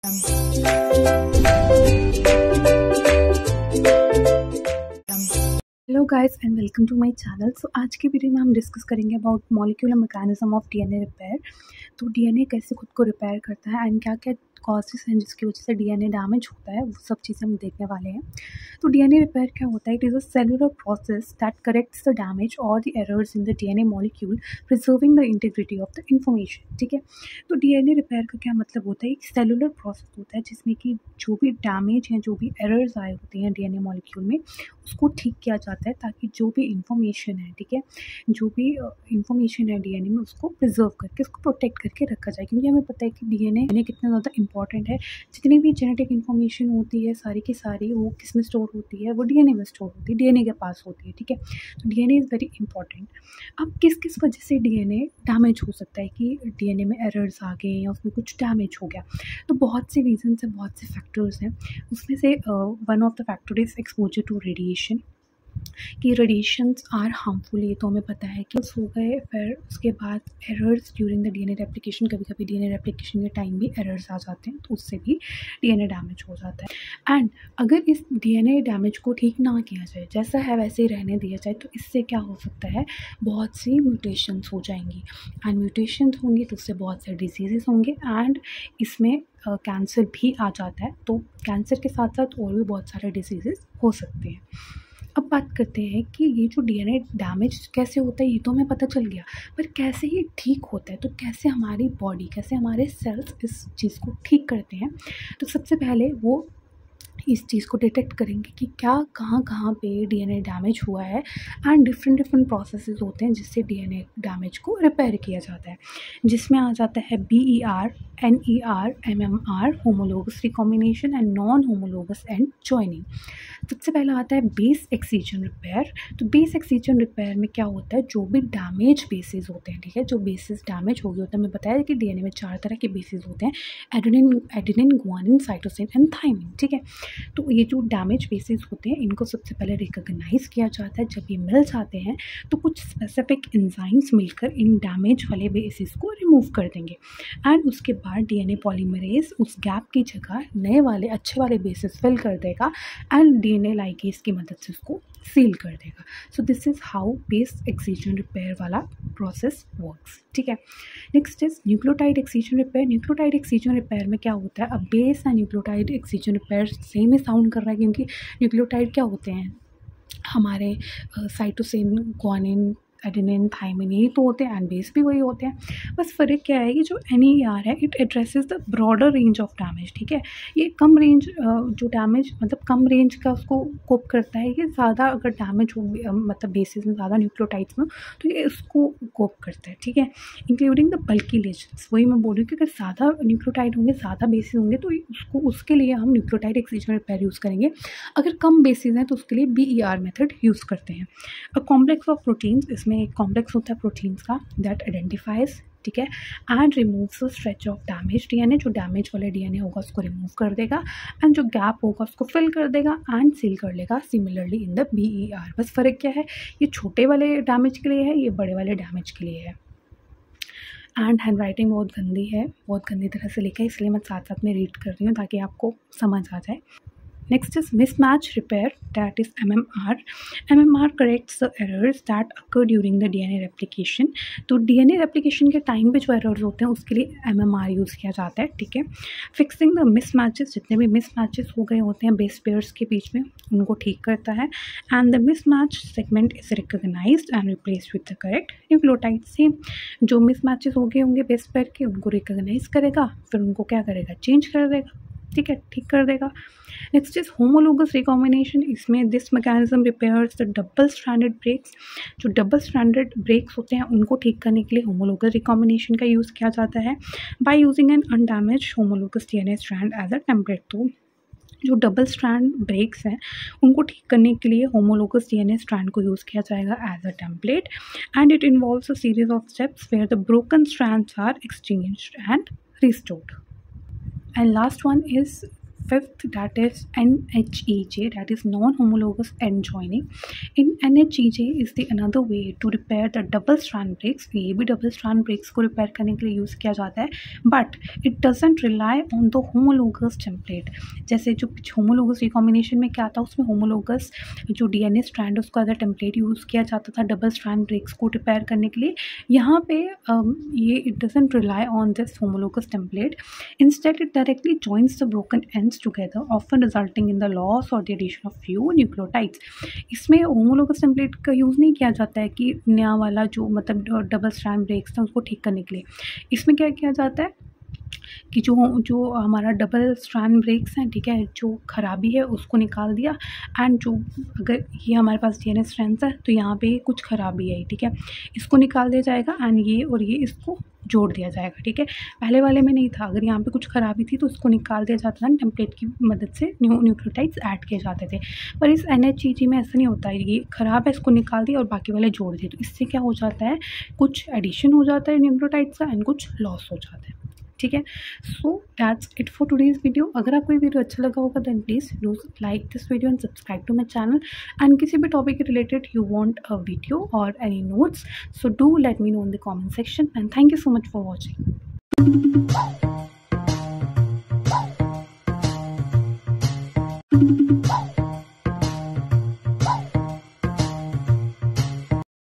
Hello guys and welcome to my channel. So आज की video में हम डिस्कस करेंगे about molecular mechanism of DNA repair. तो डीएनए कैसे खुद को रिपेयर करता है एंड क्या क्या कॉजेस हैं जिसकी वजह से डीएनए डैमेज होता है, वो सब चीज़ें हम देखने वाले हैं। तो डीएनए रिपेयर क्या होता है? It is a cellular process that corrects the damage और the errors in the DNA molecule, preserving the integrity of the information. ठीक है, तो डीएनए रिपेयर का क्या मतलब होता है? एक सेलुलर प्रोसेस होता है जिसमें कि जो भी डैमेज हैं, जो भी एरर्स आए होते हैं डीएनए मॉलिक्यूल में, उसको ठीक किया जाता है ताकि जो भी इंफॉर्मेशन है, ठीक है, जो भी इंफॉर्मेशन है डीएनए में, उसको प्रिजर्व करके, उसको प्रोटेक्ट करके रखा जाए। क्योंकि हमें पता है कि डीएनए कितना ज़्यादा इंपॉर्टेंट है। जितनी भी जेनेटिक इन्फॉर्मेशन होती है सारी की सारी, वो किस में स्टोर होती है? वो डीएनए में स्टोर होती है, डीएनए के पास होती है। ठीक है, तो डीएनए इज़ वेरी इंपॉर्टेंट। अब किस किस वजह से डीएनए डैमेज हो सकता है कि डीएनए में एरर्स आ गए या उसमें कुछ डैमेज हो गया? तो बहुत से रीजंस हैं, बहुत से फैक्टर्स हैं। उसमें से one of the factor is exposure to radiation, कि रेडिएशंस आर हार्मफुल। ये तो हमें पता है कि हो गए। फिर उसके बाद errors during the DNA replication, कभी कभी डीएनए रेप्लिकेशन के टाइम भी एरर्स आ जाते हैं, तो उससे भी डीएनए डैमेज हो जाता है। एंड अगर इस डीएनए डैमेज को ठीक ना किया जाए, जैसा है वैसे ही रहने दिया जाए, तो इससे क्या हो सकता है? बहुत सी म्यूटेशंस हो जाएंगी एंड म्यूटेशंस होंगी तो उससे बहुत से डिजीज़ेस होंगे एंड इसमें कैंसर भी आ जाता है। तो कैंसर के साथ साथ और भी बहुत सारे डिजीज़ेस हो सकते हैं। अब बात करते हैं कि ये जो डीएनए डैमेज कैसे होता है, ये तो हमें पता चल गया, पर कैसे ये ठीक होता है? तो कैसे हमारी बॉडी, कैसे हमारे सेल्स इस चीज़ को ठीक करते हैं? तो सबसे पहले वो इस चीज़ को डिटेक्ट करेंगे कि क्या कहाँ पे डीएनए डैमेज हुआ है एंड डिफरेंट प्रोसेसेस होते हैं जिससे डीएनए डैमेज को रिपेयर किया जाता है, जिसमें आ जाता है BER, NER, MMR, homologous recombination and non homologous and joining. सबसे पहला आता है बेस एक्सचिएशन रिपेयर। तो बेस एक्सचिएशन रिपेयर में क्या होता है? जो भी डैमेज बेसिस होते हैं, ठीक है, जो बेसिस डैमेज हो गए होते हैं, हमें बताया कि डीएनए में 4 तरह के बेसिस होते हैं, adenine, guanine, cytosine and thymine. ठीक है, तो ये जो डैमेज बेसिस होते हैं, इनको सबसे पहले रिकॉग्नाइज किया जाता है। जब ये मिल जाते हैं तो कुछ स्पेसिफिक एंजाइम्स मिलकर इन डैमेज वाले बेसिस को रिमूव कर देंगे एंड उसके बाद डीएनए पॉलीमरेज उस गैप की जगह नए वाले अच्छे वाले बेसिस फिल कर देगा एंड डीएनए लाइगेज की मदद से उसको सील कर देगा। So this is how base excision repair वाला प्रोसेस वर्क्स। ठीक है, next is nucleotide excision repair. Nucleotide excision repair में क्या होता है? अब base and nucleotide excision repair same ही साउंड कर रहा है, क्योंकि न्यूक्लियोटाइड क्या होते हैं? हमारे साइटोसिन, गुआनिन, एडेनिन, थाइमिन, यही तो होते हैं एंड बेस भी वही होते हैं। बस फ़र्क क्या है कि जो NER है, it addresses the broader range of damage. ठीक है, ये कम रेंज जो डैमेज मतलब कम रेंज का उसको कोप करता है। ये ज़्यादा अगर डैमेज हो मतलब बेसिस में ज़्यादा न्यूक्लियोटाइड्स में, तो ये इसको कोप करता है। ठीक है, इंक्लूडिंग द बल्की लेजन्स। वही मैं बोल रही हूँ कि अगर ज़्यादा न्यूक्लियोटाइड होंगे, ज़्यादा बेसिस होंगे, तो उसके लिए हम न्यूक्लियोटाइड एक्सचिएशन रिपेयर यूज़ करेंगे। अगर कम बेसिस हैं तो उसके लिए BER मेथड यूज़ करते हैं। अ कॉम्प्लेक्स ऑफ प्रोटीन्स, इसमें एक कॉम्प्लेक्स होता है प्रोटीन्स का दैट आइडेंटिफाइज, ठीक है, and removes the stretch of damage DNA. जो डैमेज वाले डीएनए होगा उसको रिमूव कर देगा एंड जो गैप होगा उसको फिल कर देगा एंड सील कर लेगा, सिमिलरली इन द BER। बस फ़र्क क्या है? ये छोटे वाले डैमेज के लिए है, ये बड़े वाले डैमेज के लिए है। एंड हैंड राइटिंग बहुत गंदी है, बहुत गंदी तरह से लिखा है, इसलिए मैं साथ साथ में रीड कर रही हूँ ताकि आपको समझ आ जाए। Next is mismatch repair, that is MMR. MMR corrects the errors that occur during the DNA replication. तो DNA replication के टाइम पे जो errors होते हैं उसके लिए MMR यूज़ किया जाता है। ठीक है, फिक्सिंग द mismatches, जितने भी mismatches हो गए होते हैं बेस पेयर्स के बीच में, उनको ठीक करता है and the mismatch segment is recognized and replaced with the correct nucleotide। Same जो mismatches हो गए होंगे बेस पेयर के, उनको रिकॉग्नाइज करेगा, फिर उनको क्या करेगा? चेंज कर देगा। ठीक है, ठीक कर देगा। Next is homologous recombination. इसमें this mechanism repairs the double stranded breaks. जो डबल स्ट्रैंडेड ब्रेक्स होते हैं उनको ठीक करने के लिए होमोलोगस रिकॉम्बिनेशन का यूज़ किया जाता है by using an undamaged homologous DNA strand as a template. तो जो डबल स्ट्रैंड ब्रेक्स हैं उनको ठीक करने के लिए होमोलोगस DNA स्ट्रैंड को यूज़ किया जाएगा as a template and it involves a series of steps where the broken strands are exchanged and restored. And last one is fifth, that is NHEJ, that is non-homologous end joining. In NHEJ is the another way to repair the double strand breaks. ये भी double strand breaks को repair करने के लिए use किया जाता है, but it doesn't rely on the homologous template. जैसे जो homologous recombination में क्या था, उसमें homologous जो DNA strand उसको एज अ टेम्पलेट यूज़ किया जाता था डबल स्ट्रैंड ब्रेक्स को रिपेयर करने के लिए. यहाँ पे ये it doesn't rely on this homologous template. Instead, it directly joins the broken ends together, often resulting in the loss or the addition of few nucleotides. इसमें homologous template का use नहीं किया जाता है कि नया वाला जो मतलब डबल स्ट्रैंड ब्रेक्स था उसको ठीक करने के लिए. इसमें क्या किया जाता है कि जो हमारा डबल स्ट्रैंड ब्रेक्स हैं, ठीक है, जो खराबी है उसको निकाल दिया, एंड जो अगर ये हमारे पास डीएनए स्ट्रैंड्स है तो यहाँ पे कुछ खराबी है, ठीक है, इसको निकाल दिया जाएगा एंड ये और ये इसको जोड़ दिया जाएगा. ठीक है, पहले वाले में नहीं था, अगर यहाँ पे कुछ खराबी थी तो उसको निकाल दिया जाता था, टेम्पलेट की मदद से न्यूक्लियोटाइड्स ऐड किए जाते थे. पर इस NHEG में ऐसा नहीं होता है, ये ख़राब है इसको निकाल दिया और बाकी वाले जोड़ दिए, तो इससे क्या हो जाता है, कुछ एडिशन हो जाता है न्यूक्लियोटाइड्स का एंड कुछ लॉस हो जाता है. ठीक है, so that's it for today's video. अगर आपको ये वीडियो अच्छा लगा होगा then please do like this video and subscribe to my channel. And किसी भी टॉपिक के related you want a video और any notes, so do let me know in the comment section. And thank you so much for watching.